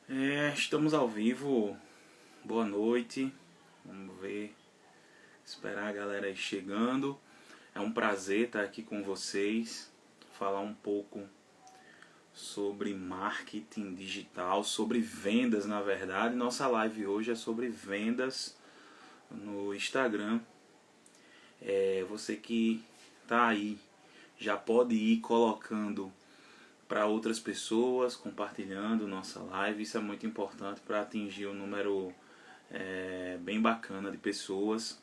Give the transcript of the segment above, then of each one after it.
Estamos ao vivo. Boa noite. Vamos ver, esperar a galera aí chegando. É um prazer estar aqui com vocês, falar um pouco sobre marketing digital, sobre vendas, na verdade. Nossa live hoje é sobre vendas no Instagram. Você que está aí já pode ir colocando para outras pessoas, compartilhando nossa live. Isso é muito importante para atingir um número bem bacana de pessoas.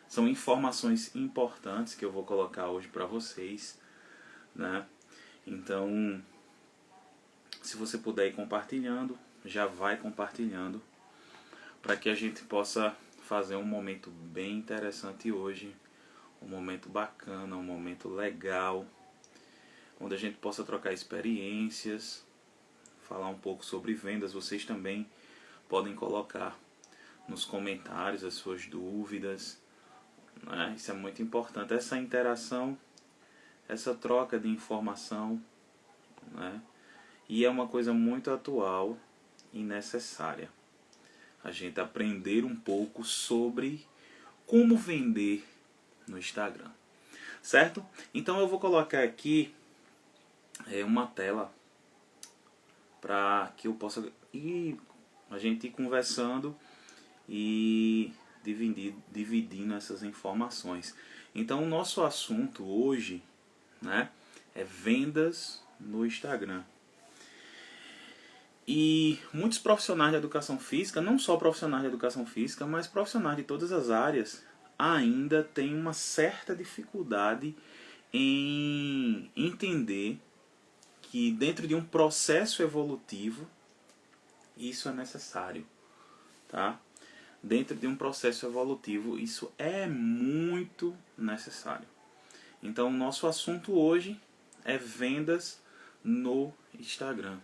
São informações importantes que eu vou colocar hoje para vocês, né? Então, se você puder ir compartilhando, já vai compartilhando, para que a gente possa fazer um momento bem interessante hoje, um momento bacana, um momento legal, onde a gente possa trocar experiências, falar um pouco sobre vendas. Vocês também podem colocar nos comentários as suas dúvidas, né? Isso é muito importante, essa interação, essa troca de informação, né? E é uma coisa muito atual e necessária, a gente aprender um pouco sobre como vender no Instagram, certo? Então eu vou colocar aqui uma tela para que eu possa a gente ir conversando e dividindo essas informações. Então o nosso assunto hoje, né, é vendas no Instagram. E muitos profissionais de educação física, não só profissionais de educação física, mas profissionais de todas as áreas, ainda têm uma certa dificuldade em entender que dentro de um processo evolutivo isso é necessário, tá? Dentro de um processo evolutivo isso é muito necessário. Então o nosso assunto hoje é vendas no Instagram.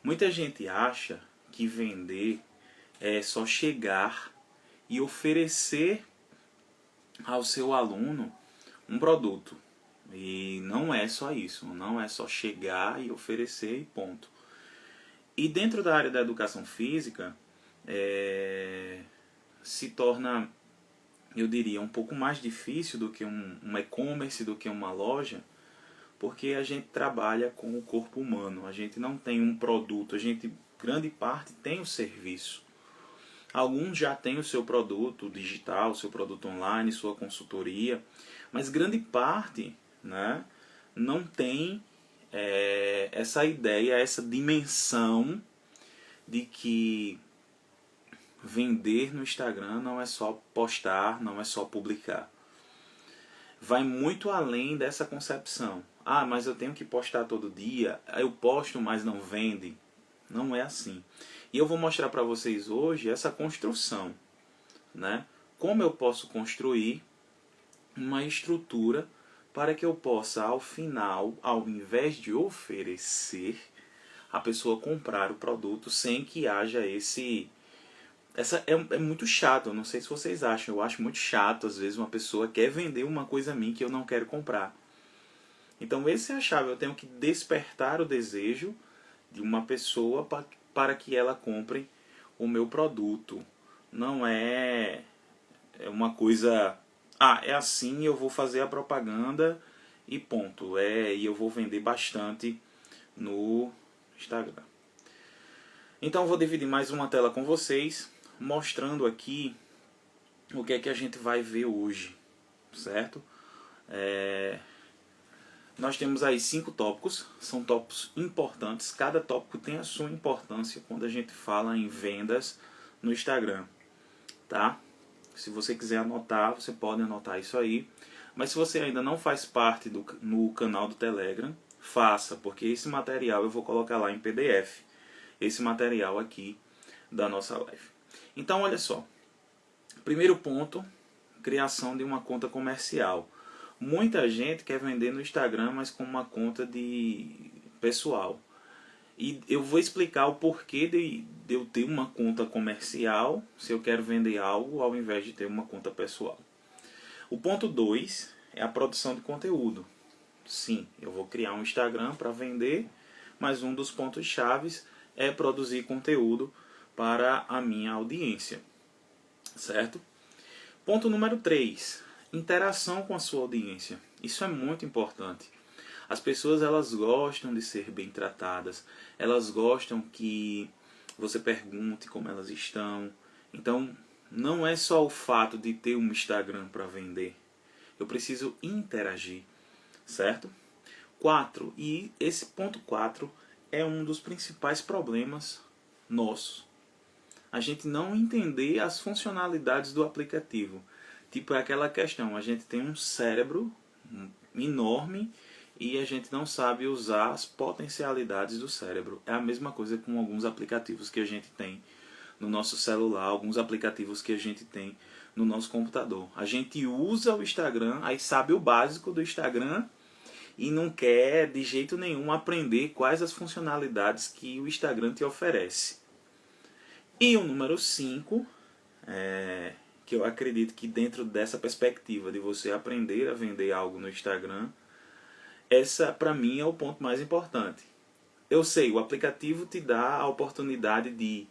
Muita gente acha que vender é só chegar e oferecer ao seu aluno um produto. E não é só isso, não é só chegar e oferecer e ponto. E dentro da área da educação física, se torna, eu diria, um pouco mais difícil do que um e-commerce, do que uma loja, porque a gente trabalha com o corpo humano, a gente não tem um produto, a gente, grande parte, tem o serviço. Alguns já têm o seu produto digital, seu produto online, sua consultoria, mas grande parte, né, não tem essa ideia, essa dimensão de que vender no Instagram não é só postar, não é só publicar. Vai muito além dessa concepção. Ah, mas eu tenho que postar todo dia, eu posto, mas não vende. Não é assim. E eu vou mostrar para vocês hoje essa construção, né? Como eu posso construir uma estrutura para que eu possa, ao final, ao invés de oferecer, a pessoa comprar o produto sem que haja é muito chato, eu não sei se vocês acham, eu acho muito chato, às vezes uma pessoa quer vender uma coisa a mim que eu não quero comprar. Então essa é a chave, eu tenho que despertar o desejo de uma pessoa para que ela compre o meu produto. Não é uma coisa, é assim, eu vou fazer a propaganda e ponto. E eu vou vender bastante no Instagram. Então eu vou dividir mais uma tela com vocês, mostrando aqui o que é que a gente vai ver hoje, certo? Nós temos aí 5 tópicos, são tópicos importantes, cada tópico tem a sua importância quando a gente fala em vendas no Instagram, tá? Se você quiser anotar, você pode anotar isso aí, mas se você ainda não faz parte no canal do Telegram, faça, porque esse material eu vou colocar lá em PDF, esse material aqui da nossa live. Então olha só, primeiro ponto, criação de uma conta comercial. Muita gente quer vender no Instagram, mas com uma conta de pessoal. E eu vou explicar o porquê de eu ter uma conta comercial se eu quero vender algo ao invés de ter uma conta pessoal. O ponto 2 é a produção de conteúdo. Sim, eu vou criar um Instagram para vender, mas um dos pontos chaves é produzir conteúdo para a minha audiência, certo? Ponto número 3, interação com a sua audiência. Isso é muito importante. As pessoas, elas gostam de ser bem tratadas, elas gostam que você pergunte como elas estão. Então, não é só o fato de ter um Instagram para vender. Eu preciso interagir, certo? 4, e esse ponto 4 é um dos principais problemas nossos. A gente não entender as funcionalidades do aplicativo. Tipo, é aquela questão, a gente tem um cérebro enorme e a gente não sabe usar as potencialidades do cérebro. É a mesma coisa com alguns aplicativos que a gente tem no nosso celular, alguns aplicativos que a gente tem no nosso computador. A gente usa o Instagram, aí sabe o básico do Instagram e não quer de jeito nenhum aprender quais as funcionalidades que o Instagram te oferece. E o número 5, que eu acredito que dentro dessa perspectiva de você aprender a vender algo no Instagram, essa para mim é o ponto mais importante. Eu sei, o aplicativo te dá a oportunidade de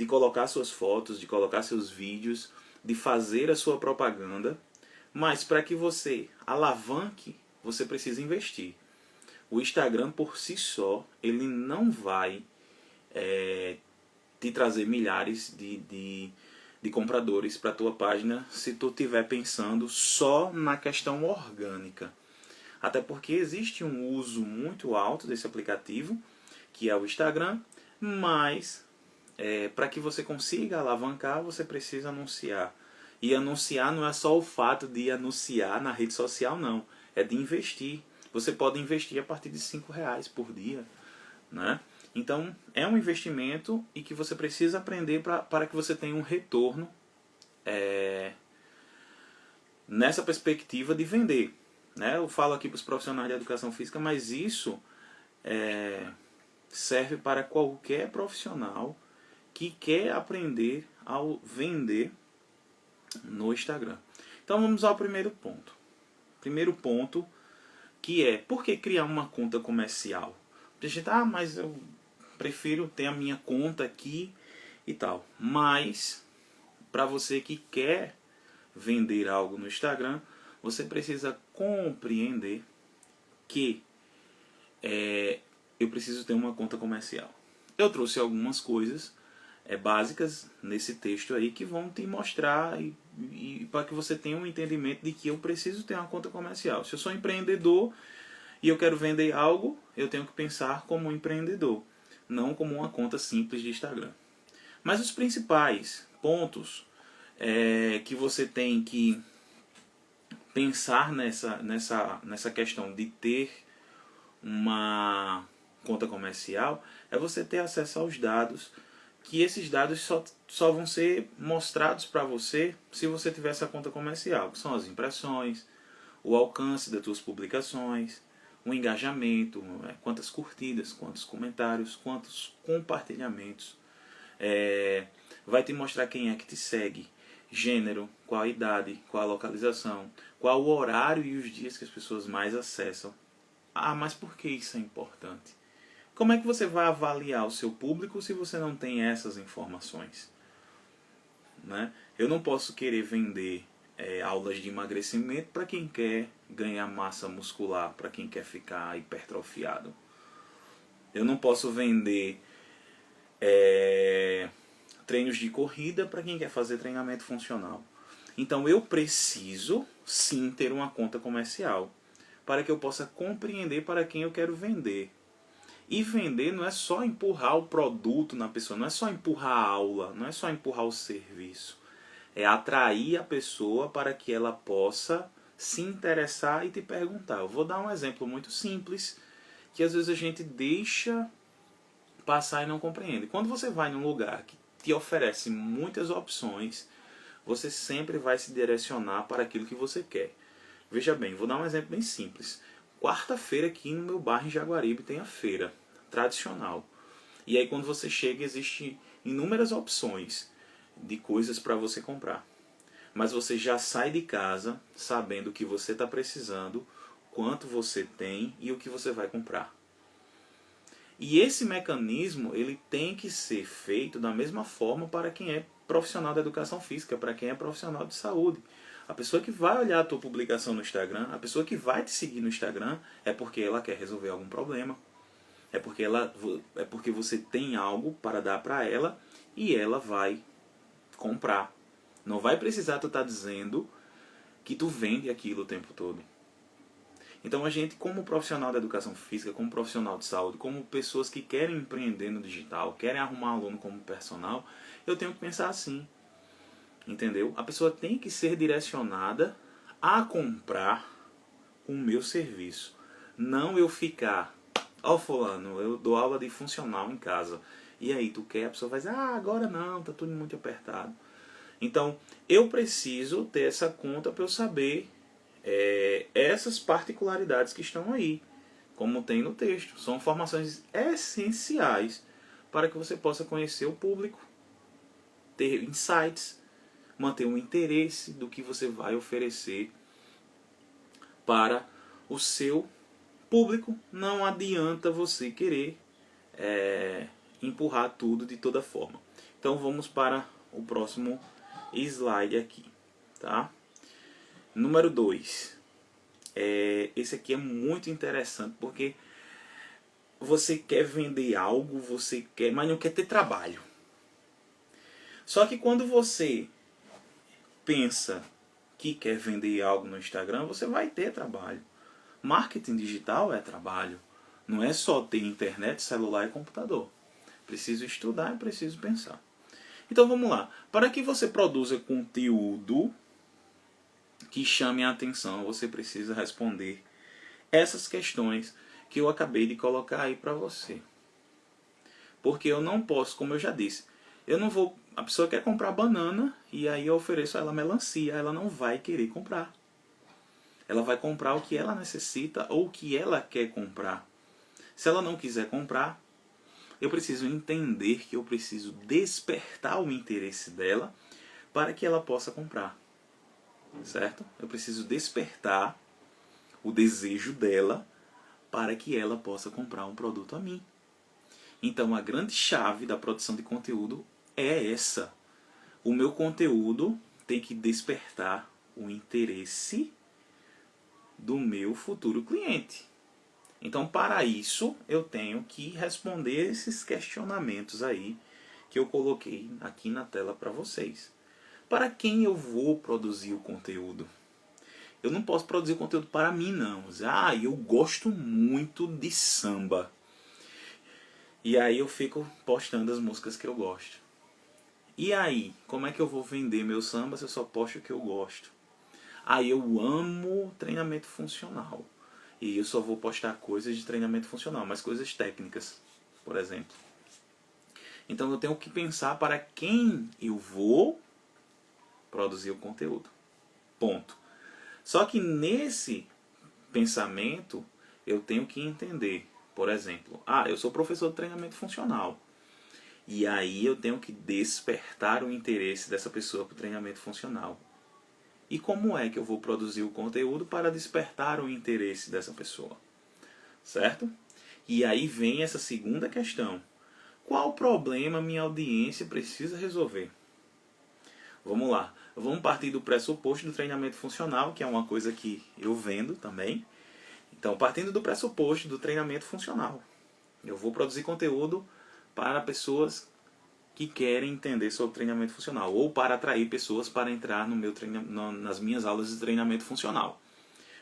colocar suas fotos, de colocar seus vídeos, de fazer a sua propaganda, mas para que você alavanque, você precisa investir. O Instagram por si só, ele não vai te trazer milhares de compradores para a tua página se tu estiver pensando só na questão orgânica. Até porque existe um uso muito alto desse aplicativo, que é o Instagram, mas para que você consiga alavancar, você precisa anunciar. E anunciar não é só o fato de anunciar na rede social, não. É de investir. Você pode investir a partir de R$5 por dia, né? Então, é um investimento e que você precisa aprender para que você tenha um retorno nessa perspectiva de vender, né? Eu falo aqui para os profissionais de educação física, mas isso serve para qualquer profissional que quer aprender a vender no Instagram. Então vamos ao primeiro ponto. Primeiro ponto, que é, por que criar uma conta comercial? A gente, mas eu prefiro ter a minha conta aqui e tal. Mas, para você que quer vender algo no Instagram, você precisa compreender que eu preciso ter uma conta comercial. Eu trouxe algumas coisas básicas nesse texto aí que vão te mostrar e para que você tenha um entendimento de que eu preciso ter uma conta comercial. Se eu sou empreendedor e eu quero vender algo, eu tenho que pensar como um empreendedor, não como uma conta simples de Instagram. Mas os principais pontos que você tem que pensar nessa questão de ter uma conta comercial é você ter acesso aos dados, que esses dados só vão ser mostrados para você se você tiver essa conta comercial, que são as impressões, o alcance das suas publicações, o engajamento, quantas curtidas, quantos comentários, quantos compartilhamentos. Vai te mostrar quem é que te segue, gênero, qual a idade, qual a localização, qual o horário e os dias que as pessoas mais acessam. Mas por que isso é importante? Como é que você vai avaliar o seu público se você não tem essas informações? Né? Eu não posso querer vender aulas de emagrecimento para quem quer ganhar massa muscular, para quem quer ficar hipertrofiado. Eu não posso vender treinos de corrida para quem quer fazer treinamento funcional. Então eu preciso sim ter uma conta comercial para que eu possa compreender para quem eu quero vender. E vender não é só empurrar o produto na pessoa, não é só empurrar a aula, não é só empurrar o serviço. É atrair a pessoa para que ela possa se interessar e te perguntar. Eu vou dar um exemplo muito simples, que às vezes a gente deixa passar e não compreende. Quando você vai num lugar que te oferece muitas opções, você sempre vai se direcionar para aquilo que você quer. Veja bem, vou dar um exemplo bem simples. Quarta-feira aqui no meu bairro em Jaguaribe tem a feira tradicional. E aí quando você chega existe inúmeras opções de coisas para você comprar. Mas você já sai de casa sabendo o que você está precisando, quanto você tem e o que você vai comprar. E esse mecanismo ele tem que ser feito da mesma forma para quem é profissional da educação física, para quem é profissional de saúde. A pessoa que vai olhar a tua publicação no Instagram, a pessoa que vai te seguir no Instagram, é porque ela quer resolver algum problema. É porque você tem algo para dar para ela e ela vai comprar. Não vai precisar tu estar dizendo que tu vende aquilo o tempo todo. Então a gente, como profissional da educação física, como profissional de saúde, como pessoas que querem empreender no digital, querem arrumar aluno como personal, eu tenho que pensar assim. Entendeu? A pessoa tem que ser direcionada a comprar o meu serviço. Não eu ficar, ó fulano, eu dou aula de funcional em casa. E aí, tu quer? A pessoa vai dizer, agora não, tá tudo muito apertado. Então, eu preciso ter essa conta para eu saber essas particularidades que estão aí, como tem no texto. São informações essenciais para que você possa conhecer o público, ter insights, manter um interesse do que você vai oferecer para o seu público. Não adianta você querer empurrar tudo de toda forma. Então vamos para o próximo slide aqui, tá? Número 2. Esse aqui é muito interessante porque você quer vender algo, você quer, mas não quer ter trabalho. Só que quando você pensa que quer vender algo no Instagram, você vai ter trabalho. Marketing digital é trabalho. Não é só ter internet, celular e computador. Preciso estudar e preciso pensar. Então vamos lá. Para que você produza conteúdo que chame a atenção, você precisa responder essas questões que eu acabei de colocar aí para você. Porque eu não posso, como eu já disse, eu não vou... A pessoa quer comprar banana e aí eu ofereço a ela melancia, ela não vai querer comprar. Ela vai comprar o que ela necessita ou o que ela quer comprar. Se ela não quiser comprar, eu preciso entender que eu preciso despertar o interesse dela para que ela possa comprar. Certo? Eu preciso despertar o desejo dela para que ela possa comprar um produto a mim. Então a grande chave da produção de conteúdo é essa. O meu conteúdo tem que despertar o interesse do meu futuro cliente. Então, para isso, eu tenho que responder esses questionamentos aí que eu coloquei aqui na tela para vocês. Para quem eu vou produzir o conteúdo? Eu não posso produzir conteúdo para mim, não. Eu gosto muito de samba. E aí eu fico postando as músicas que eu gosto. E aí, como é que eu vou vender meu samba se eu só posto o que eu gosto? Eu amo treinamento funcional. E eu só vou postar coisas de treinamento funcional, mas coisas técnicas, por exemplo. Então eu tenho que pensar para quem eu vou produzir o conteúdo. Ponto. Só que nesse pensamento eu tenho que entender, por exemplo, eu sou professor de treinamento funcional. E aí eu tenho que despertar o interesse dessa pessoa para o treinamento funcional. E como é que eu vou produzir o conteúdo para despertar o interesse dessa pessoa? Certo? E aí vem essa segunda questão. Qual problema minha audiência precisa resolver? Vamos lá. Vamos partir do pressuposto do treinamento funcional, que é uma coisa que eu vendo também. Então, partindo do pressuposto do treinamento funcional, eu vou produzir conteúdo para pessoas que querem entender sobre treinamento funcional, ou para atrair pessoas para entrar nas minhas aulas de treinamento funcional.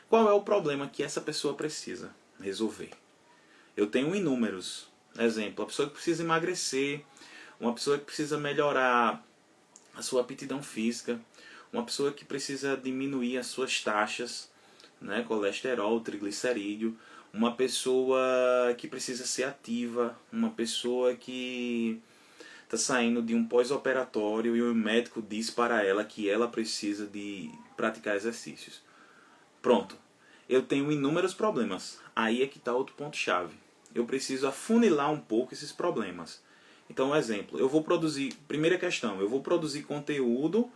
Qual é o problema que essa pessoa precisa resolver? Eu tenho inúmeros. Exemplo, a pessoa que precisa emagrecer, uma pessoa que precisa melhorar a sua aptidão física, uma pessoa que precisa diminuir as suas taxas, né, colesterol, triglicerídeo, uma pessoa que precisa ser ativa, uma pessoa que está saindo de um pós-operatório e o médico diz para ela que ela precisa de praticar exercícios. Pronto. Eu tenho inúmeros problemas. Aí é que está outro ponto-chave. Eu preciso afunilar um pouco esses problemas. Então, um exemplo. Eu vou produzir... Primeira questão. Eu vou produzir conteúdo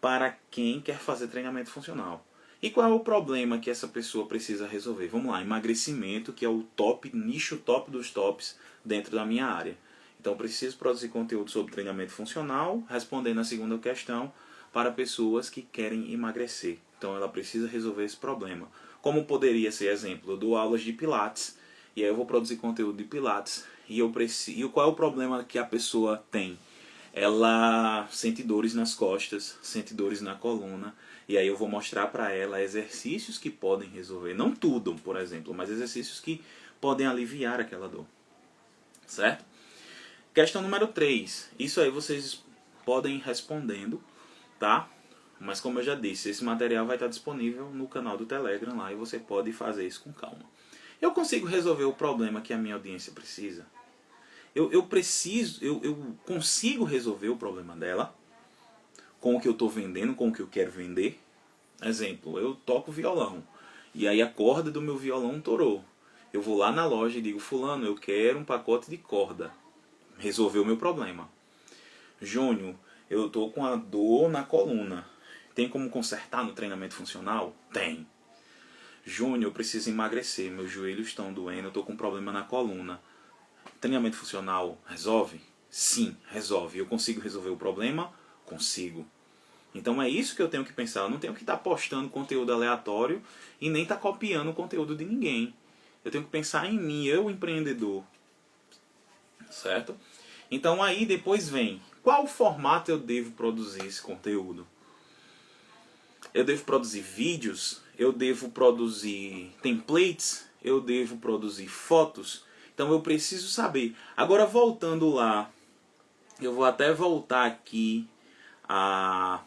para quem quer fazer treinamento funcional. E qual é o problema que essa pessoa precisa resolver? Vamos lá, emagrecimento, que é o top, nicho top dos tops dentro da minha área. Então, eu preciso produzir conteúdo sobre treinamento funcional, respondendo a segunda questão, para pessoas que querem emagrecer. Então, ela precisa resolver esse problema. Como poderia ser exemplo? Eu dou aulas de Pilates, e aí eu vou produzir conteúdo de Pilates, e qual é o problema que a pessoa tem? Ela sente dores nas costas, sente dores na coluna, e aí eu vou mostrar para ela exercícios que podem resolver, não tudo, por exemplo, mas exercícios que podem aliviar aquela dor, certo? Questão número 3, isso aí vocês podem ir respondendo, tá? Mas como eu já disse, esse material vai estar disponível no canal do Telegram lá e você pode fazer isso com calma. Eu consigo resolver o problema que a minha audiência precisa? Eu consigo resolver o problema dela com o que eu estou vendendo, com o que eu quero vender. Exemplo, eu toco violão e aí a corda do meu violão torou. Eu vou lá na loja e digo, fulano, eu quero um pacote de corda. Resolveu o meu problema. Júnior, eu estou com a dor na coluna. Tem como consertar no treinamento funcional? Tem. Júnior, eu preciso emagrecer, meus joelhos estão doendo, eu estou com um problema na coluna. Treinamento funcional resolve? Sim, resolve. Eu consigo resolver o problema? Consigo. Então é isso que eu tenho que pensar. Eu não tenho que estar postando conteúdo aleatório e nem estar copiando o conteúdo de ninguém. Eu tenho que pensar em mim, eu empreendedor. Certo? Então aí depois vem, qual formato eu devo produzir esse conteúdo? Eu devo produzir vídeos? Eu devo produzir templates? Eu devo produzir fotos? Então eu preciso saber. Agora voltando lá, eu vou até voltar aqui a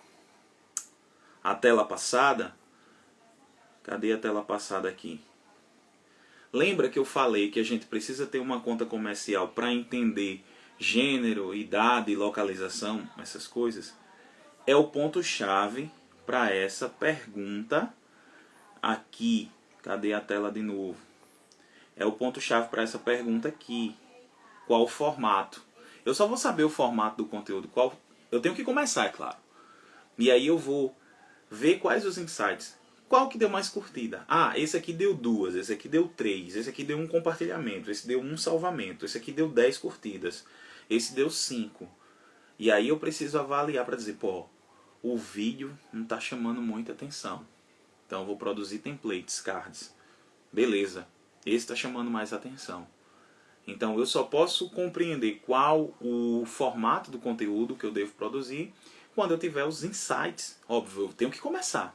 tela passada. Cadê a tela passada aqui? Lembra que eu falei que a gente precisa ter uma conta comercial para entender gênero, idade, localização, essas coisas? É o ponto-chave para essa pergunta aqui. Cadê a tela de novo? É o ponto-chave para essa pergunta aqui. Qual o formato? Eu só vou saber o formato do conteúdo. Eu tenho que começar, é claro. E aí eu vou ver quais os insights. Qual que deu mais curtida? Ah, esse aqui deu 2, esse aqui deu 3, esse aqui deu 1 compartilhamento, esse deu 1 salvamento, esse aqui deu 10 curtidas, esse deu 5. E aí eu preciso avaliar para dizer, pô, o vídeo não está chamando muita atenção. Então eu vou produzir templates, cards. Beleza, esse está chamando mais atenção. Então eu só posso compreender qual o formato do conteúdo que eu devo produzir quando eu tiver os insights. Óbvio, eu tenho que começar.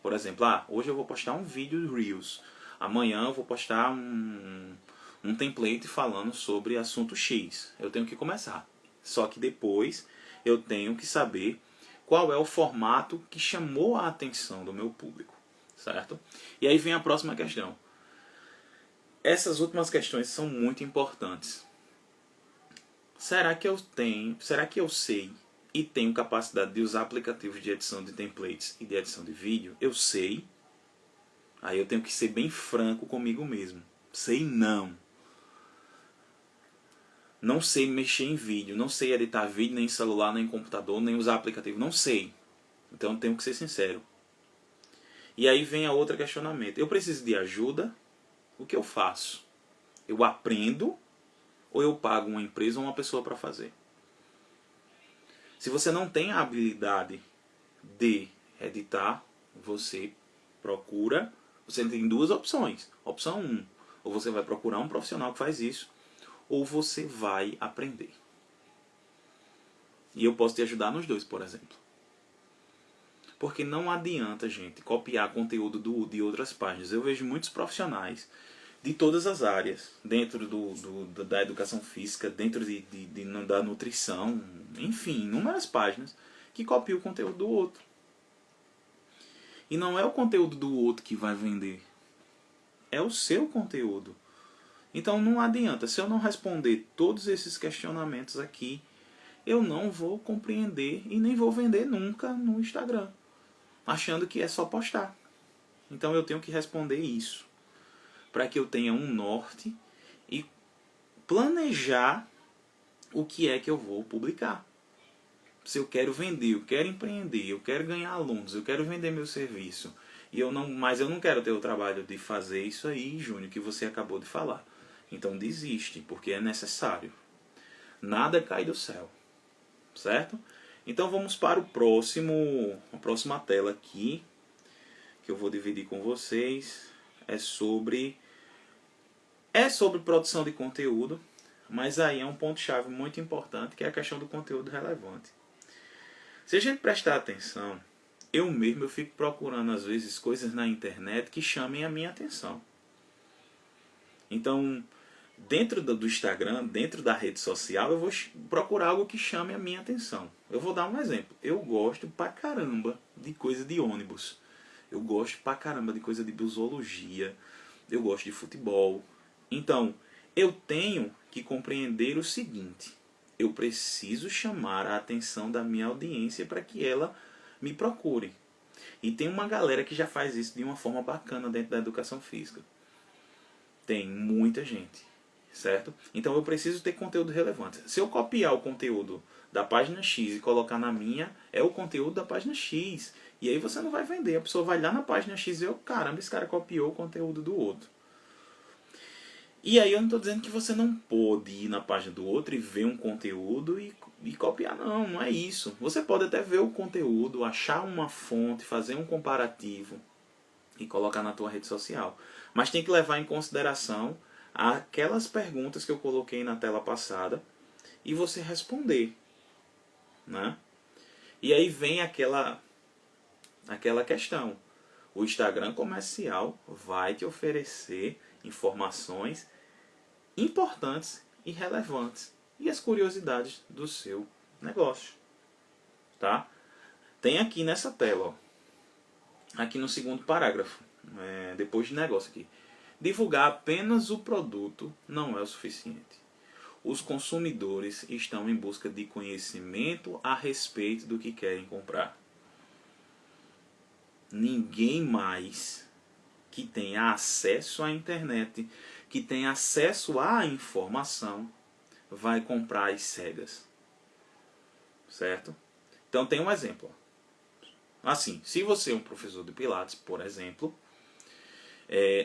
Por exemplo, hoje eu vou postar um vídeo Reels. Amanhã eu vou postar um template falando sobre assunto X. Eu tenho que começar. Só que depois eu tenho que saber qual é o formato que chamou a atenção do meu público. Certo? E aí vem a próxima questão. Essas últimas questões são muito importantes. Será que eu sei e tenho capacidade de usar aplicativos de edição de templates e de edição de vídeo? Eu sei. Aí eu tenho que ser bem franco comigo mesmo. Sei não. Não sei mexer em vídeo, não sei editar vídeo nem em celular, nem em computador, nem usar aplicativo. Não sei. Então eu tenho que ser sincero. E aí vem a outra questionamento. Eu preciso de ajuda? O que eu faço? Eu aprendo ou eu pago uma empresa ou uma pessoa para fazer? Se você não tem a habilidade de editar, você tem 2 opções. Opção 1, ou você vai procurar um profissional que faz isso, ou você vai aprender. E eu posso te ajudar nos 2, por exemplo. Porque não adianta, gente, copiar conteúdo de outras páginas. Eu vejo muitos profissionais de todas as áreas, dentro da educação física, dentro da nutrição, enfim, inúmeras páginas, que copiam o conteúdo do outro. E não é o conteúdo do outro que vai vender, é o seu conteúdo. Então não adianta, se eu não responder todos esses questionamentos aqui, eu não vou compreender e nem vou vender nunca no Instagram, achando que é só postar. Então eu tenho que responder isso, para que eu tenha um norte e planejar o que é que eu vou publicar. Se eu quero vender, eu quero empreender, eu quero ganhar alunos, eu quero vender meu serviço Mas eu não quero ter o trabalho de fazer isso aí, Júnior, que você acabou de falar. Então desiste, porque é necessário. Nada cai do céu, certo? Então vamos para a próxima tela aqui, que eu vou dividir com vocês. É sobre produção de conteúdo, mas aí é um ponto-chave muito importante, que é a questão do conteúdo relevante. Se a gente prestar atenção, eu fico procurando às vezes coisas na internet que chamem a minha atenção. Então, dentro do Instagram, dentro da rede social, eu vou procurar algo que chame a minha atenção. Eu vou dar um exemplo. Eu gosto pra caramba de coisa de ônibus. Eu gosto pra caramba de coisa de biologia. Eu gosto de futebol. Então, eu tenho que compreender o seguinte. Eu preciso chamar a atenção da minha audiência para que ela me procure. E tem uma galera que já faz isso de uma forma bacana dentro da educação física. Tem muita gente, certo? Então eu preciso ter conteúdo relevante. Se eu copiar o conteúdo da página X e colocar na minha, é o conteúdo da página X. E aí você não vai vender. A pessoa vai lá na página X e eu, caramba, esse cara copiou o conteúdo do outro. E aí eu não estou dizendo que você não pode ir na página do outro e ver um conteúdo e copiar. Não, não é isso. Você pode até ver o conteúdo, achar uma fonte, fazer um comparativo e colocar na tua rede social. Mas tem que levar em consideração aquelas perguntas que eu coloquei na tela passada e você responder, né? E aí vem aquela questão. O Instagram comercial vai te oferecer informações importantes e relevantes e as curiosidades do seu negócio, tá? Tem aqui nessa tela, ó, aqui no segundo parágrafo, depois de negócio aqui. Divulgar apenas o produto não é o suficiente. Os consumidores estão em busca de conhecimento a respeito do que querem comprar. Ninguém mais que tenha acesso à internet, que tenha acesso à informação, vai comprar às cegas. Certo? Então tem um exemplo. Assim, se você é um professor de Pilates, por exemplo,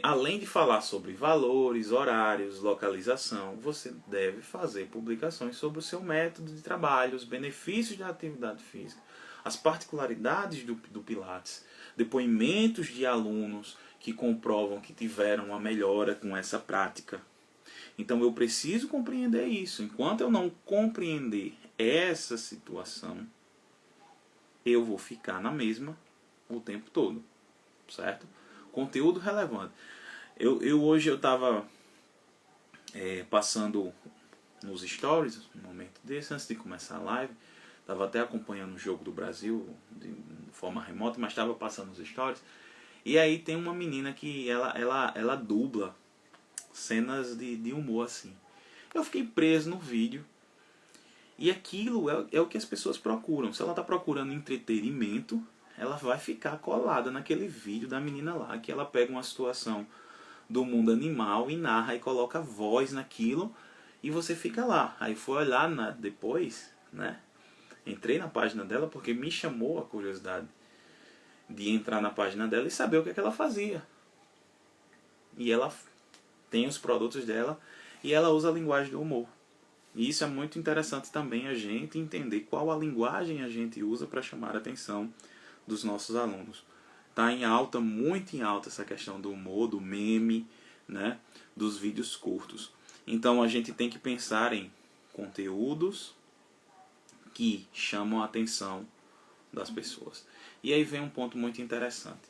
além de falar sobre valores, horários, localização, você deve fazer publicações sobre o seu método de trabalho, os benefícios da atividade física, as particularidades do Pilates, depoimentos de alunos que comprovam que tiveram uma melhora com essa prática. Então eu preciso compreender isso. Enquanto eu não compreender essa situação, eu vou ficar na mesma o tempo todo, certo? Conteúdo relevante. Hoje eu estava passando nos stories, um momento desse, antes de começar a live, estava até acompanhando o jogo do Brasil de forma remota, mas estava passando nos stories. E aí tem uma menina que ela dubla cenas de humor assim. Eu fiquei preso no vídeo. E aquilo é o que as pessoas procuram. Se ela está procurando entretenimento, ela vai ficar colada naquele vídeo da menina lá, que ela pega uma situação do mundo animal e narra e coloca voz naquilo, e você fica lá. Aí foi olhar depois, né? Entrei na página dela porque me chamou a curiosidade de entrar na página dela e saber o que ela fazia. E ela tem os produtos dela e ela usa a linguagem do humor. E isso é muito interessante também, a gente entender qual a linguagem a gente usa para chamar a atenção dos nossos alunos. Está em alta, muito em alta, essa questão do humor, do meme, né, dos vídeos curtos. Então a gente tem que pensar em conteúdos que chamam a atenção das pessoas. E aí vem um ponto muito interessante.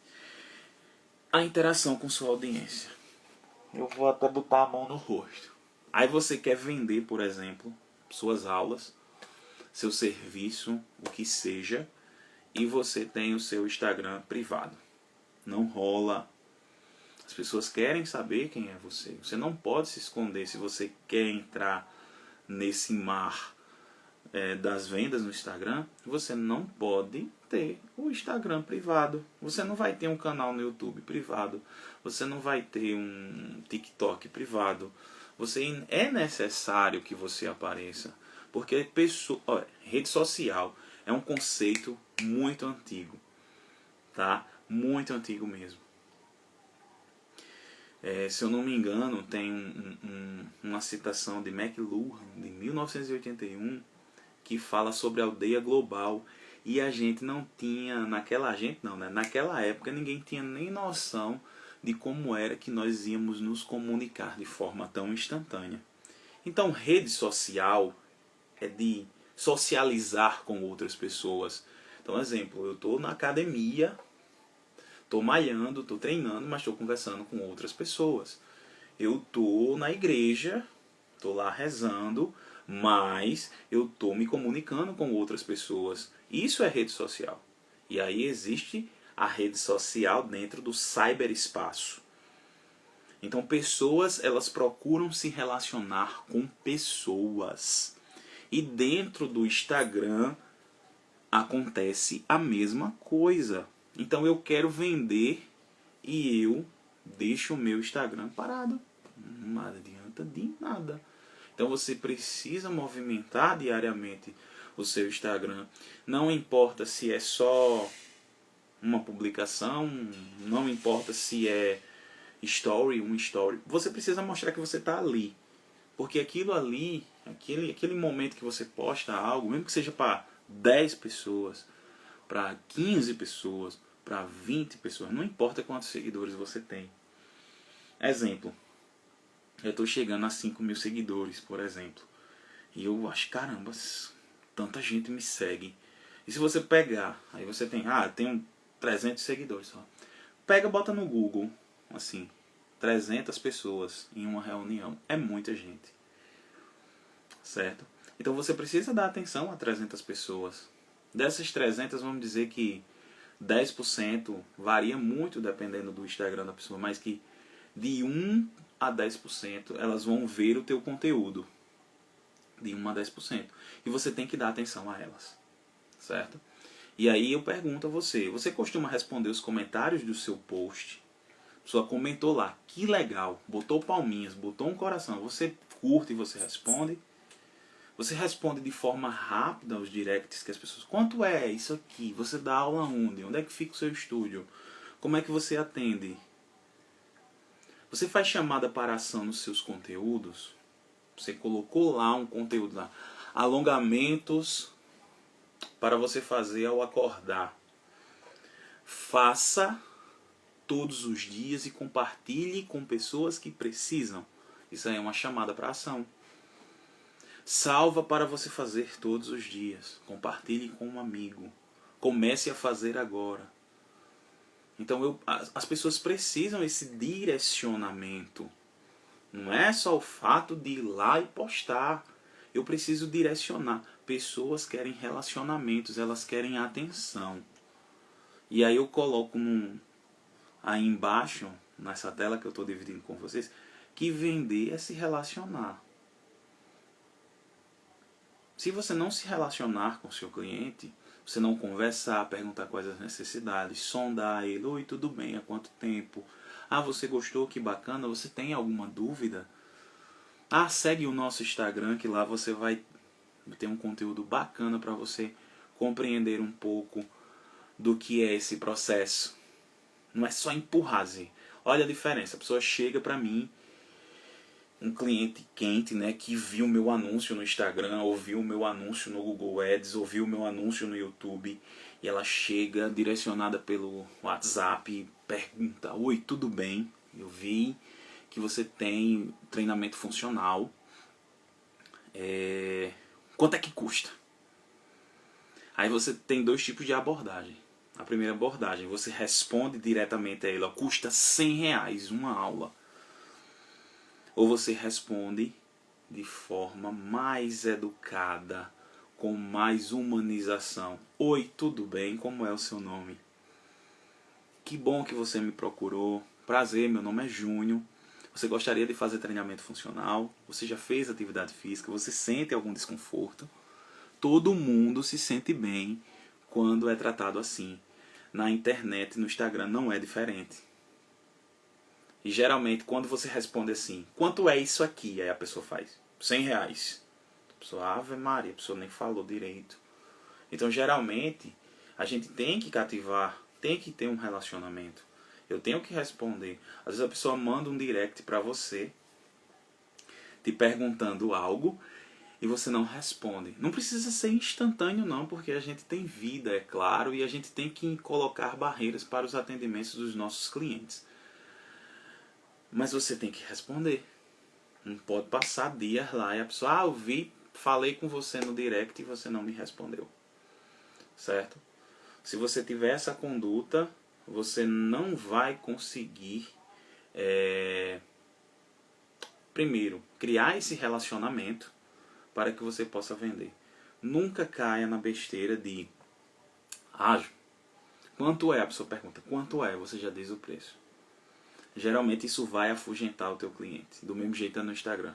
A interação com sua audiência. Eu vou até botar a mão no rosto. Aí você quer vender, por exemplo, suas aulas, seu serviço, o que seja, e você tem o seu Instagram privado. Não rola. As pessoas querem saber quem é você. Você não pode se esconder se você quer entrar nesse mar das vendas no Instagram. Você não pode ter o Instagram privado. Você não vai ter um canal no YouTube privado. Você não vai ter um TikTok privado. É necessário que você apareça. Porque rede social é um conceito muito antigo. Tá? muito antigo mesmo. Se eu não me engano, tem uma citação de McLuhan, de 1981, que fala sobre a aldeia global. E a gente não tinha, naquela época ninguém tinha nem noção de como era que nós íamos nos comunicar de forma tão instantânea. Então, rede social é de socializar com outras pessoas. Então, exemplo, eu estou na academia, estou malhando, estou treinando, mas estou conversando com outras pessoas. Eu estou na igreja, estou lá rezando, mas eu estou me comunicando com outras pessoas. Isso é rede social. E aí existe a rede social dentro do cyberespaço. Então, pessoas, elas procuram se relacionar com pessoas. E dentro do Instagram acontece a mesma coisa. Então, eu quero vender e eu deixo o meu Instagram parado. Não adianta de nada. Então, você precisa movimentar diariamente o seu Instagram. Não importa se é só uma publicação, não importa se é um story. Você precisa mostrar que você está ali. Porque aquilo ali, aquele momento que você posta algo, mesmo que seja para 10 pessoas, para 15 pessoas, para 20 pessoas, não importa quantos seguidores você tem. Exemplo, eu estou chegando a 5.000 seguidores, por exemplo. E eu acho, caramba, tanta gente me segue. E se você pegar, aí você tem, tenho 300 seguidores só. Pega, bota no Google, assim, 300 pessoas em uma reunião. É muita gente. Certo? Então você precisa dar atenção a 300 pessoas. Dessas 300, vamos dizer que 10% varia muito dependendo do Instagram da pessoa, mas que de 1 a 10% elas vão ver o teu conteúdo. De 1 a 10%. E você tem que dar atenção a elas. Certo? E aí eu pergunto a você, você costuma responder os comentários do seu post? A pessoa comentou lá, que legal, botou palminhas, botou um coração, você curte e você responde? Você responde de forma rápida aos directs que as pessoas... Quanto é isso aqui? Você dá aula onde? Onde é que fica o seu estúdio? Como é que você atende? Você faz chamada para ação nos seus conteúdos? Você colocou lá um conteúdo lá. Alongamentos para você fazer ao acordar. Faça todos os dias e compartilhe com pessoas que precisam. Isso aí é uma chamada para ação. Salva para você fazer todos os dias. Compartilhe com um amigo. Comece a fazer agora. Então as pessoas precisam esse direcionamento. Não é só o fato de ir lá e postar. Eu preciso direcionar. Pessoas querem relacionamentos, elas querem atenção. E aí eu coloco aí embaixo, nessa tela que eu estou dividindo com vocês, que vender é se relacionar. Se você não se relacionar com o seu cliente, você não conversar, perguntar quais as necessidades, sondar ele, oi, tudo bem, há quanto tempo? Você gostou, que bacana, você tem alguma dúvida? Segue o nosso Instagram, que lá você vai ter um conteúdo bacana para você compreender um pouco do que é esse processo. Não é só empurrar, Zé. Olha a diferença, a pessoa chega para mim, um cliente quente, né, que viu meu anúncio no Instagram, ouviu meu anúncio no Google Ads, ouviu meu anúncio no YouTube, e ela chega direcionada pelo WhatsApp e pergunta, oi, tudo bem? Eu vi que você tem treinamento funcional, quanto é que custa? Aí você tem 2 tipos de abordagem. A primeira abordagem, você responde diretamente a ele, custa R$100 uma aula. Ou você responde de forma mais educada, com mais humanização. Oi, tudo bem? Como é o seu nome? Que bom que você me procurou. Prazer, meu nome é Júnior. Você gostaria de fazer treinamento funcional? Você já fez atividade física? Você sente algum desconforto? Todo mundo se sente bem quando é tratado assim. Na internet, no Instagram, não é diferente. E geralmente, quando você responde assim, quanto é isso aqui? Aí a pessoa faz, R$100. A pessoa, Ave Maria, a pessoa nem falou direito. Então, geralmente, a gente tem que cativar tem que ter um relacionamento. Eu tenho que responder. Às vezes a pessoa manda um direct para você, te perguntando algo, e você não responde. Não precisa ser instantâneo não, porque a gente tem vida, é claro, e a gente tem que colocar barreiras para os atendimentos dos nossos clientes. Mas você tem que responder. Não pode passar dias lá e a pessoa, eu vi, falei com você no direct e você não me respondeu. Certo? Se você tiver essa conduta, você não vai conseguir, primeiro, criar esse relacionamento para que você possa vender. Nunca caia na besteira de, quanto é? A pessoa pergunta, quanto é? Você já diz o preço. Geralmente isso vai afugentar o teu cliente. Do mesmo jeito é no Instagram.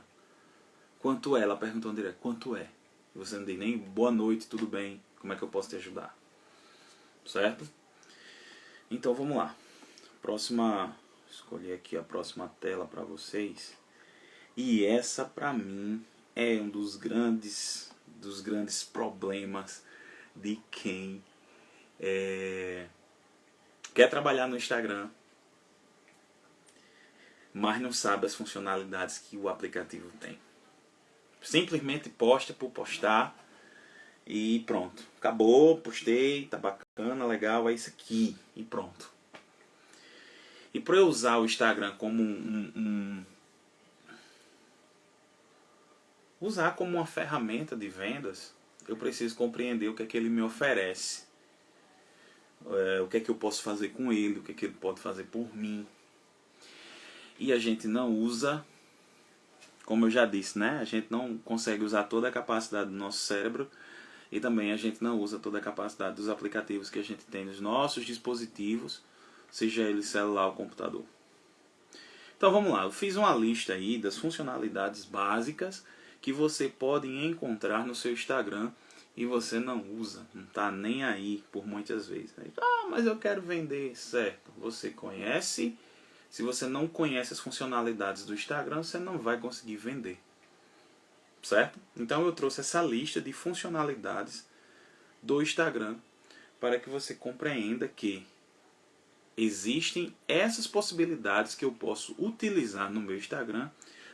Quanto é? Ela perguntou direto, quanto é? E você não diz nem boa noite, tudo bem, como é que eu posso te ajudar? Certo? Então vamos lá. Escolhi aqui a próxima tela para vocês. E essa para mim é um dos grandes problemas de quem quer trabalhar no Instagram, mas não sabe as funcionalidades que o aplicativo tem. Simplesmente posta por postar e pronto. Acabou, postei, tá bacana, legal, é isso aqui e pronto. E para eu usar o Instagram como usar como uma ferramenta de vendas, eu preciso compreender o que é que ele me oferece. O que é que eu posso fazer com ele, o que é que ele pode fazer por mim. E a gente não usa, como eu já disse, né? A gente não consegue usar toda a capacidade do nosso cérebro e também a gente não usa toda a capacidade dos aplicativos que a gente tem nos nossos dispositivos, seja ele celular ou computador. Então vamos lá, eu fiz uma lista aí das funcionalidades básicas que você pode encontrar no seu Instagram e você não usa, não está nem aí por muitas vezes. Mas eu quero vender, certo? Você conhece? Se você não conhece as funcionalidades do Instagram, você não vai conseguir vender. Certo? Então eu trouxe essa lista de funcionalidades do Instagram para que você compreenda que existem essas possibilidades que eu posso utilizar no meu Instagram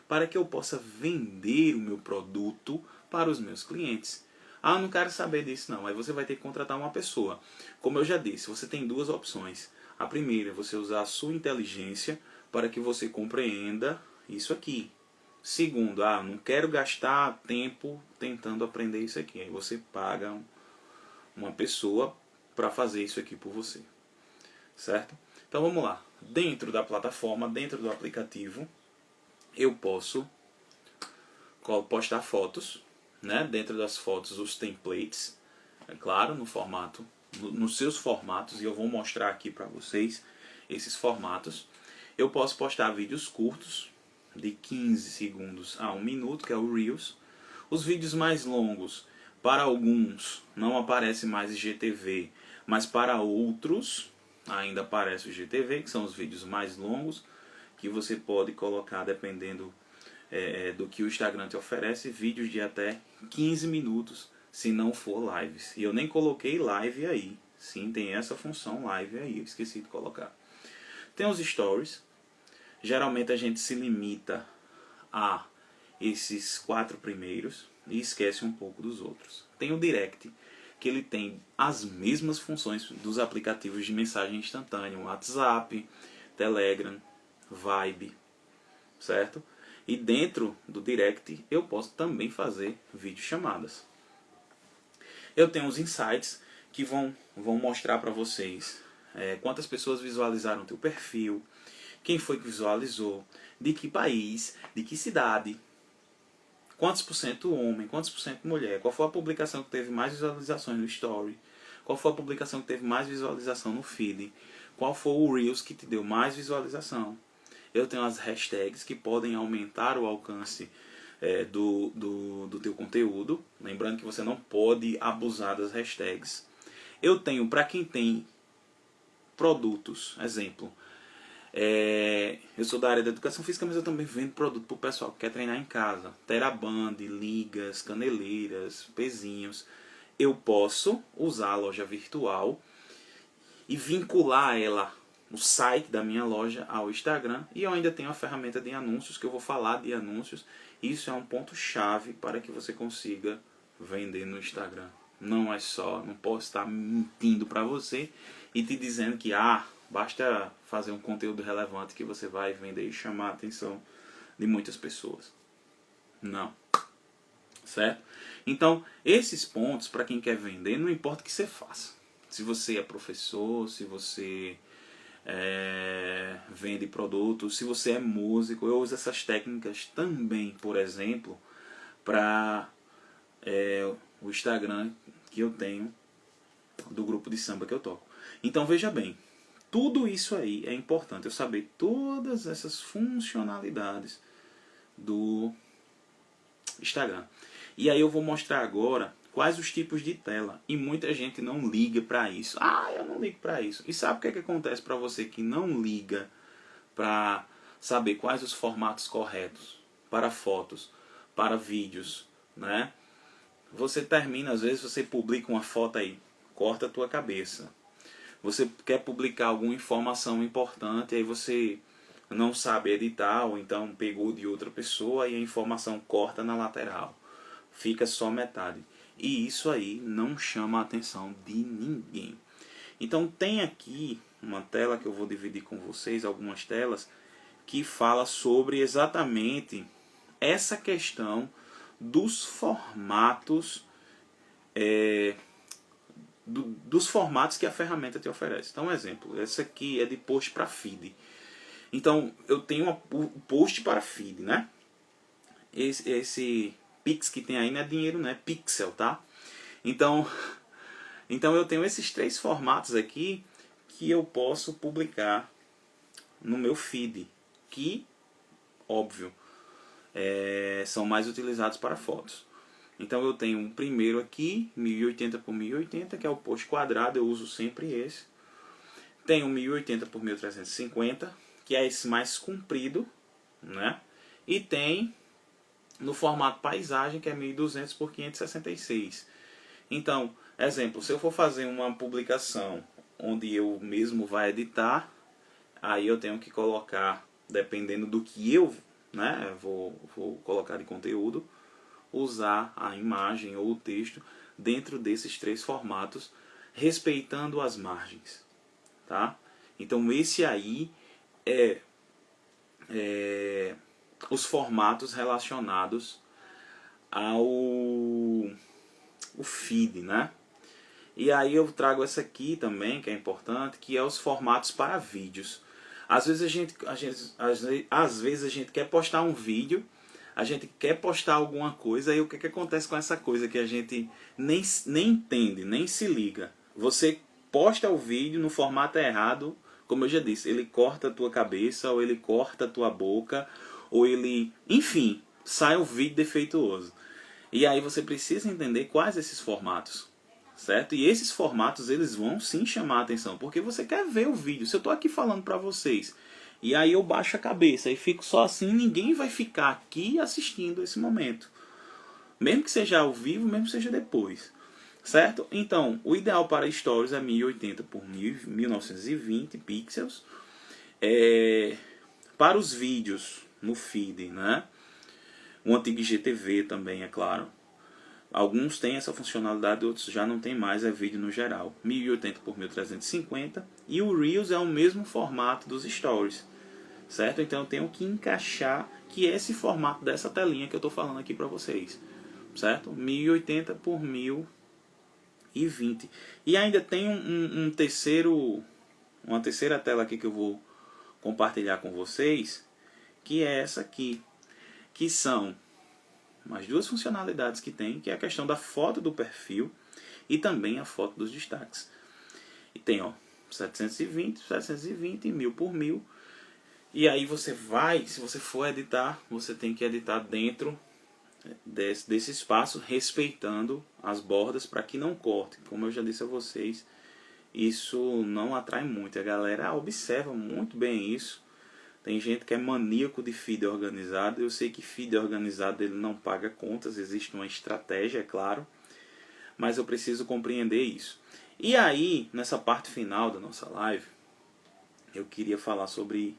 para que eu possa vender o meu produto para os meus clientes. Eu não quero saber disso não. Aí você vai ter que contratar uma pessoa. Como eu já disse, você tem duas opções. A primeira é você usar a sua inteligência para que você compreenda isso aqui. Segundo, não quero gastar tempo tentando aprender isso aqui. Aí você paga uma pessoa para fazer isso aqui por você. Certo? Então vamos lá. Dentro da plataforma, dentro do aplicativo, eu posso postar fotos, né? Dentro das fotos os templates, é claro, no formato, nos seus formatos, e eu vou mostrar aqui para vocês esses formatos. Eu posso postar vídeos curtos, de 15 segundos a 1 minuto, que é o Reels. Os vídeos mais longos, para alguns não aparece mais IGTV, mas para outros ainda aparece o IGTV, que são os vídeos mais longos, que você pode colocar, dependendo do que o Instagram te oferece, vídeos de até 15 minutos, se não for lives. E eu nem coloquei live aí. Sim, tem essa função live aí, eu esqueci de colocar. Tem os stories. Geralmente a gente se limita a esses 4 primeiros e esquece um pouco dos outros. Tem o direct, que ele tem as mesmas funções dos aplicativos de mensagem instantânea, WhatsApp, Telegram, Vibe, certo? E dentro do direct eu posso também fazer videochamadas. Eu tenho os insights que vão mostrar para vocês quantas pessoas visualizaram o teu perfil, quem foi que visualizou, de que país, de que cidade, quantos por cento homem, quantos por cento mulher, qual foi a publicação que teve mais visualizações no story, qual foi a publicação que teve mais visualização no feed, qual foi o Reels que te deu mais visualização. Eu tenho as hashtags que podem aumentar o alcance do teu conteúdo. Lembrando que você não pode abusar das hashtags. Eu tenho, para quem tem produtos, exemplo, eu sou da área da educação física, mas eu também vendo produto para o pessoal que quer treinar em casa. Teraband, ligas, caneleiras, pezinhos. Eu posso usar a loja virtual e vincular ela, o site da minha loja, ao Instagram. E eu ainda tenho a ferramenta de anúncios, que eu vou falar de anúncios. Isso é um ponto chave para que você consiga vender no Instagram. Não é só, não posso estar mentindo para você e te dizendo que basta fazer um conteúdo relevante que você vai vender e chamar a atenção de muitas pessoas. Não. Certo? Então, esses pontos, para quem quer vender, não importa o que você faça. Se você é professor, se você vende produtos, se você é músico, eu uso essas técnicas também, por exemplo, para o Instagram que eu tenho do grupo de samba que eu toco. Então veja bem, tudo isso aí é importante, eu saber todas essas funcionalidades do Instagram. E aí eu vou mostrar agora quais os tipos de tela. E muita gente não liga para isso. Eu não ligo para isso. E sabe o que é que acontece para você que não liga para saber quais os formatos corretos para fotos, para vídeos, né? Você termina, às vezes você publica uma foto aí, corta a tua cabeça. Você quer publicar alguma informação importante, aí você não sabe editar, ou então pegou de outra pessoa e a informação corta na lateral. Fica só metade. E isso aí não chama a atenção de ninguém. Então tem aqui uma tela que eu vou dividir com vocês, algumas telas, que fala sobre exatamente essa questão dos formatos, dos formatos que a ferramenta te oferece. Então, um exemplo, essa aqui é de post para feed. Então, eu tenho o post para feed, né? Esse Pix que tem aí não é dinheiro, não é pixel, tá? Então eu tenho esses 3 formatos aqui que eu posso publicar no meu feed, que, óbvio, são mais utilizados para fotos. Então eu tenho um primeiro aqui, 1080 por 1080, que é o post quadrado, eu uso sempre esse. Tenho 1080 por 1350, que é esse mais comprido, né? E tem no formato paisagem, que é 1200 por 566. Então, exemplo, se eu for fazer uma publicação onde eu mesmo vai editar, aí eu tenho que colocar, dependendo do que eu vou colocar de conteúdo, usar a imagem ou o texto dentro desses 3 formatos, respeitando as margens, tá? Então esse aí é os formatos relacionados ao feed, né? E aí eu trago essa aqui também, que é importante, que é os formatos para vídeos. Às vezes às vezes a gente quer postar um vídeo, a gente quer postar alguma coisa, e o que acontece com essa coisa que a gente nem entende, nem se liga? Você posta o vídeo no formato errado, como eu já disse, ele corta a tua cabeça, ou ele corta a tua boca, ou ele... enfim, sai o vídeo defeituoso. E aí você precisa entender quais esses formatos, certo? E esses formatos, eles vão sim chamar a atenção, porque você quer ver o vídeo. Se eu estou aqui falando para vocês, e aí eu baixo a cabeça e fico só assim, ninguém vai ficar aqui assistindo esse momento. Mesmo que seja ao vivo, mesmo que seja depois. Certo? Então, o ideal para stories é 1080 por 1920 pixels. Para os vídeos no feed, né? O antigo IGTV também, é claro. Alguns têm essa funcionalidade, outros já não tem mais, é vídeo no geral. 1080 por 1350. E o Reels é o mesmo formato dos stories. Certo? Então eu tenho que encaixar que é esse formato dessa telinha que eu estou falando aqui para vocês. Certo? 1080 por 1020. E ainda tem uma terceira tela aqui que eu vou compartilhar com vocês, que é essa aqui, que são mais 2 funcionalidades que tem, que é a questão da foto do perfil e também a foto dos destaques. E tem 720, 720, 1000 por 1000. E aí você vai, se você for editar, você tem que editar dentro desse espaço, respeitando as bordas para que não corte. Como eu já disse a vocês, isso não atrai muito. A galera observa muito bem isso. Tem gente que é maníaco de feed organizado. Eu sei que feed organizado ele não paga contas, existe uma estratégia, é claro. mas eu preciso compreender isso. E aí, nessa parte final da nossa live, eu queria falar sobre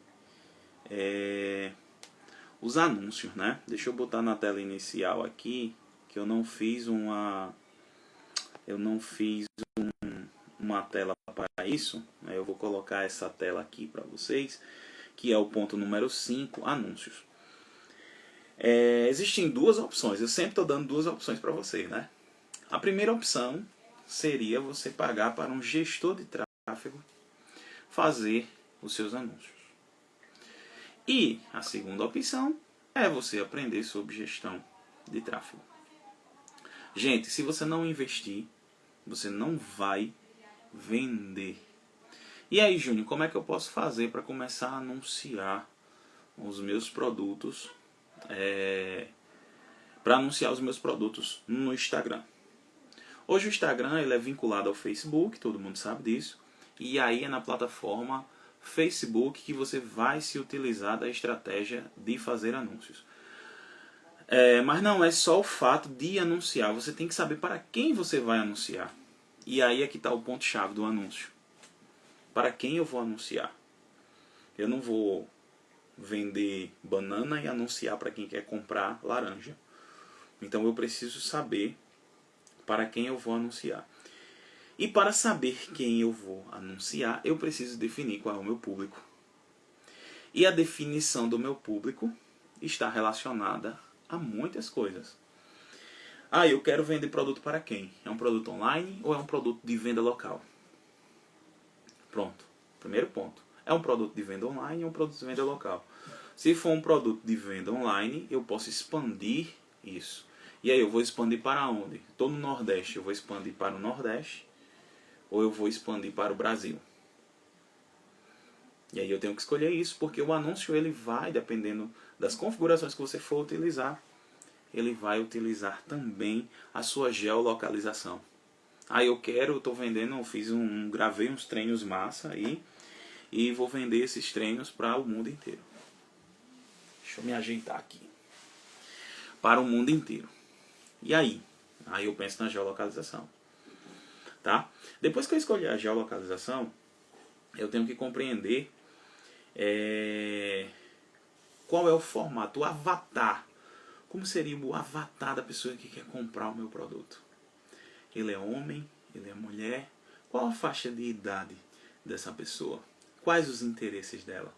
os anúncios, né? Deixa eu botar na tela inicial aqui, que eu não fiz uma tela para isso. Eu vou colocar essa tela aqui para vocês, que é o ponto número 5, anúncios. Existem duas opções, eu sempre estou dando duas opções para vocês, né? A primeira opção seria você pagar para um gestor de tráfego fazer os seus anúncios. E a segunda opção é você aprender sobre gestão de tráfego. Gente, se você não investir, você não vai vender. E aí, Júnior, como é que eu posso fazer para começar a anunciar os meus produtos, para anunciar os meus produtos no Instagram? Hoje o Instagram ele é vinculado ao Facebook, todo mundo sabe disso, e aí é na plataforma Facebook que você vai se utilizar da estratégia de fazer anúncios. Mas não é só o fato de anunciar, você tem que saber para quem você vai anunciar. E aí é que está o ponto-chave do anúncio. Para quem eu vou anunciar? Eu não vou vender banana e anunciar para quem quer comprar laranja. Então eu preciso saber para quem eu vou anunciar. E para saber quem eu vou anunciar, eu preciso definir qual é o meu público. E a definição do meu público está relacionada a muitas coisas. Eu quero vender produto para quem? É um produto online ou é um produto de venda local? Pronto, primeiro ponto. É um produto de venda online ou um produto de venda local? Se for um produto de venda online, eu posso expandir isso. E aí eu vou expandir para onde? Estou no Nordeste, eu vou expandir para o Nordeste ou eu vou expandir para o Brasil? E aí eu tenho que escolher isso, porque o anúncio ele vai, dependendo das configurações que você for utilizar, ele vai utilizar também a sua geolocalização. Estou vendendo, gravei uns treinos massa aí e vou vender esses treinos para o mundo inteiro. Deixa eu me ajeitar aqui. Para o mundo inteiro. E aí? Aí eu penso na geolocalização. Tá? Depois que eu escolher a geolocalização, eu tenho que compreender qual é o formato, o avatar. Como seria o avatar da pessoa que quer comprar o meu produto? Ele é homem? Ele é mulher? Qual a faixa de idade dessa pessoa? Quais os interesses dela?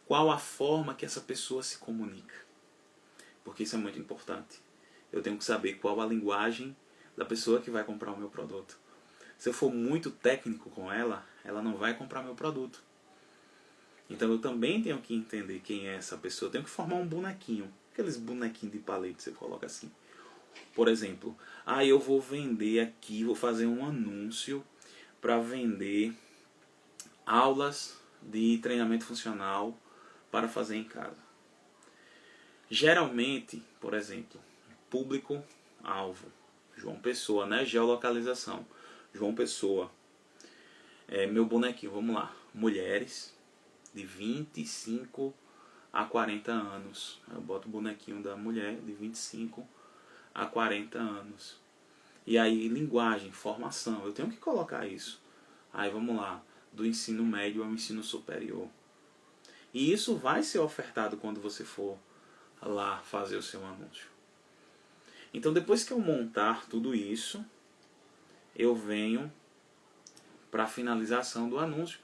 Qual a forma que essa pessoa se comunica? Porque isso é muito importante. Eu tenho que saber qual a linguagem da pessoa que vai comprar o meu produto. Se eu for muito técnico com ela, ela não vai comprar meu produto. Então eu também tenho que entender quem é essa pessoa. Eu tenho que formar um bonequinho. Aqueles bonequinhos de palete que você coloca assim. Por exemplo, eu vou vender aqui, vou fazer um anúncio para vender aulas de treinamento funcional para fazer em casa. Geralmente, por exemplo, público-alvo, João Pessoa, né? Geolocalização, João Pessoa. Meu bonequinho, vamos lá, mulheres de 25 a 40 anos. Eu boto o bonequinho da mulher de 25 a 40 anos. E aí, linguagem, formação, eu tenho que colocar isso. Aí vamos lá, do ensino médio ao ensino superior. E isso vai ser ofertado quando você for lá fazer o seu anúncio. Então depois que eu montar tudo isso, eu venho para a finalização do anúncio,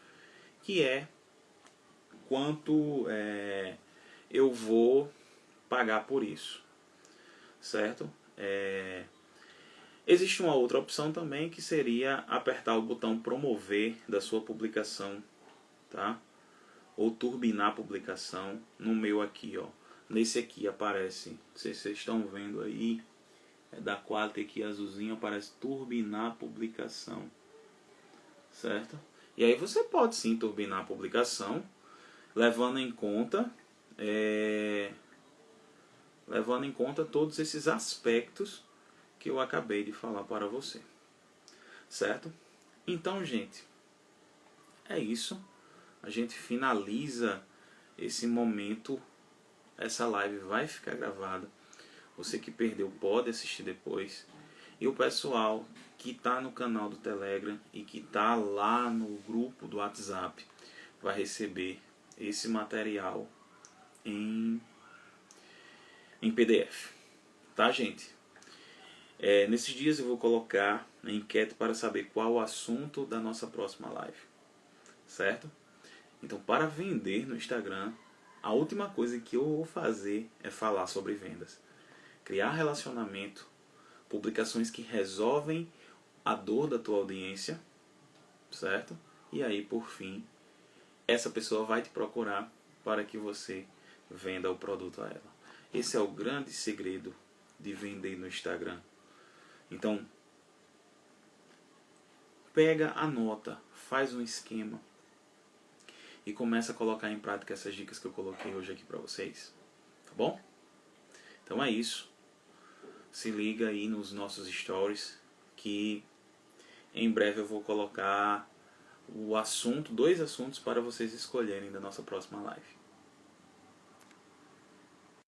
que é quanto eu vou pagar por isso, certo? Existe uma outra opção também, que seria apertar o botão promover da sua publicação, tá? Ou turbinar a publicação. No meu aqui, ó, nesse aqui aparece, não sei se vocês estão vendo aí, da quality aqui azulzinho, aparece turbinar a publicação, certo? E aí você pode sim turbinar a publicação, levando em conta todos esses aspectos que eu acabei de falar para você, certo? Então, gente, é isso. A gente finaliza esse momento. Essa live vai ficar gravada. Você que perdeu pode assistir depois. E o pessoal que está no canal do Telegram e que está lá no grupo do WhatsApp vai receber esse material em PDF. Tá, gente? Nesses dias eu vou colocar a enquete para saber qual o assunto da nossa próxima live. Certo? Então, para vender no Instagram, a última coisa que eu vou fazer é falar sobre vendas. Criar relacionamento, publicações que resolvem a dor da tua audiência, certo? E aí, por fim, essa pessoa vai te procurar para que você venda o produto a ela. Esse é o grande segredo de vender no Instagram. Então, pega, anota, faz um esquema e começa a colocar em prática essas dicas que eu coloquei hoje aqui para vocês. Tá bom? Então é isso. Se liga aí nos nossos stories que em breve eu vou colocar dois assuntos para vocês escolherem da nossa próxima live.